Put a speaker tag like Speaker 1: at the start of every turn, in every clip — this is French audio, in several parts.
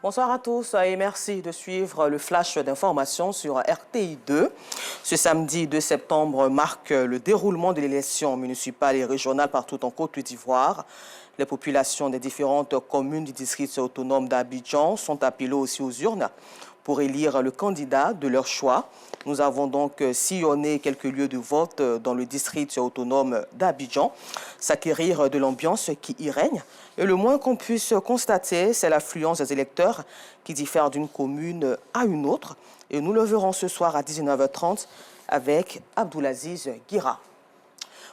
Speaker 1: Bonsoir à tous et merci de suivre le flash d'information sur RTI 2. Ce samedi 2 septembre marque le déroulement de l'élection municipale et régionale partout en Côte d'Ivoire. Les populations des différentes communes du district autonome d'Abidjan sont appelées aussi aux urnes pour élire le candidat de leur choix. Nous avons donc sillonné quelques lieux de vote dans le district autonome d'Abidjan, s'acquérir de l'ambiance qui y règne. Et le moins qu'on puisse constater, c'est l'affluence des électeurs qui diffère d'une commune à une autre. Et nous le verrons ce soir à 19h30 avec Abdoulaziz Guira.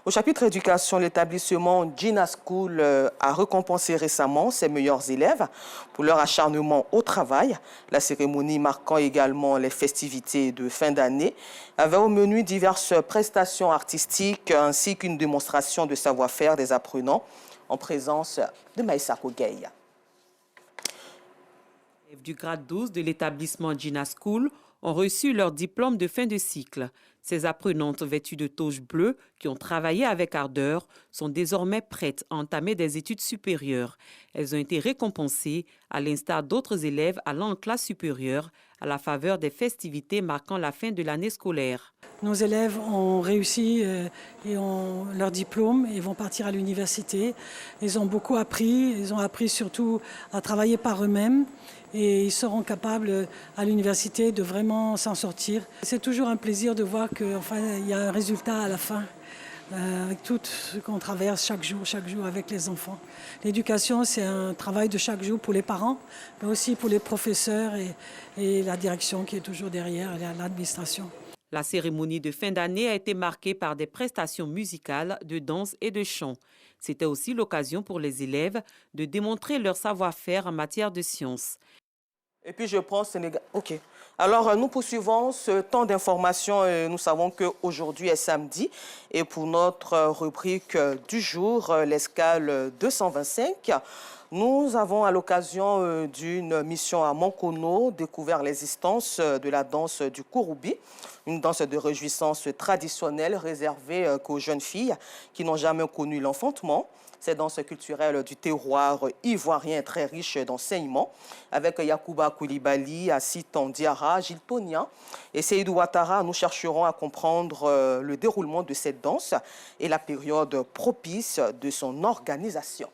Speaker 1: Au chapitre éducation, l'établissement Gina School a récompensé récemment ses meilleurs élèves pour leur acharnement au travail. La cérémonie marquant également les festivités de fin d'année avait au menu diverses prestations artistiques ainsi qu'une démonstration de savoir-faire des apprenants en présence de Maïssa Kogueï.
Speaker 2: Les élèves du grade 12 de l'établissement Gina School ont reçu leur diplôme de fin de cycle. Ces apprenantes vêtues de toges bleues qui ont travaillé avec ardeur sont désormais prêtes à entamer des études supérieures. Elles ont été récompensées, à l'instar d'autres élèves allant en classe supérieure, à la faveur des festivités marquant la fin de l'année scolaire.
Speaker 3: Nos élèves ont réussi et ont leur diplôme et vont partir à l'université. Ils ont beaucoup appris, ils ont appris surtout à travailler par eux-mêmes et ils seront capables à l'université de vraiment s'en sortir. C'est toujours un plaisir de voir qu'il y a un résultat à la fin. Avec tout ce qu'on traverse chaque jour avec les enfants. L'éducation, c'est un travail de chaque jour pour les parents, mais aussi pour les professeurs et la direction qui est toujours derrière, l'administration.
Speaker 2: La cérémonie de fin d'année a été marquée par des prestations musicales, de danse et de chant. C'était aussi l'occasion pour les élèves de démontrer leur savoir-faire en matière de sciences.
Speaker 1: Et puis je prends Sénégal. OK. Alors nous poursuivons ce temps d'information. Nous savons qu'aujourd'hui est samedi. Et pour notre rubrique du jour, l'escale 225, nous avons à l'occasion d'une mission à Mankono découvert l'existence de la danse du Kouroubi, une danse de réjouissance traditionnelle réservée qu'aux jeunes filles qui n'ont jamais connu l'enfantement. Cette danse culturelle du terroir ivoirien très riche d'enseignements, avec Yacouba Koulibaly, Assitan Diarra, Gilles Tonia et Seydou Ouattara. Nous chercherons à comprendre le déroulement de cette danse et la période propice de son organisation.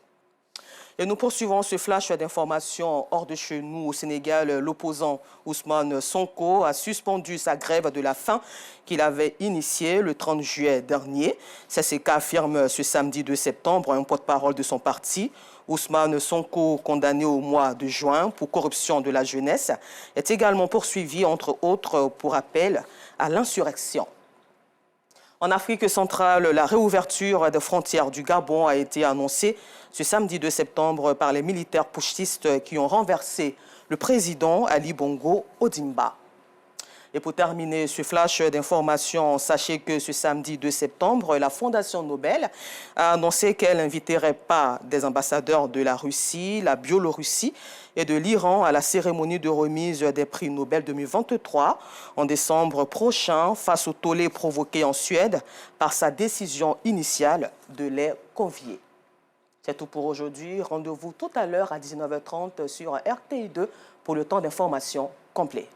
Speaker 1: Et nous poursuivons ce flash d'informations hors de chez nous. Au Sénégal, l'opposant Ousmane Sonko a suspendu sa grève de la faim qu'il avait initiée le 30 juillet dernier. C'est ce qu'affirme ce samedi 2 septembre un porte-parole de son parti. Ousmane Sonko, condamné au mois de juin pour corruption de la jeunesse, est également poursuivi, entre autres, pour appel à l'insurrection. En Afrique centrale, la réouverture des frontières du Gabon a été annoncée ce samedi 2 septembre par les militaires putschistes qui ont renversé le président Ali Bongo Ondimba. Et pour terminer ce flash d'information, sachez que ce samedi 2 septembre, la Fondation Nobel a annoncé qu'elle n'inviterait pas des ambassadeurs de la Russie, la Biélorussie et de l'Iran à la cérémonie de remise des prix Nobel 2023 en décembre prochain face au tollé provoqué en Suède par sa décision initiale de les convier. C'est tout pour aujourd'hui. Rendez-vous tout à l'heure à 19h30 sur RTI 2 pour le temps d'information complet.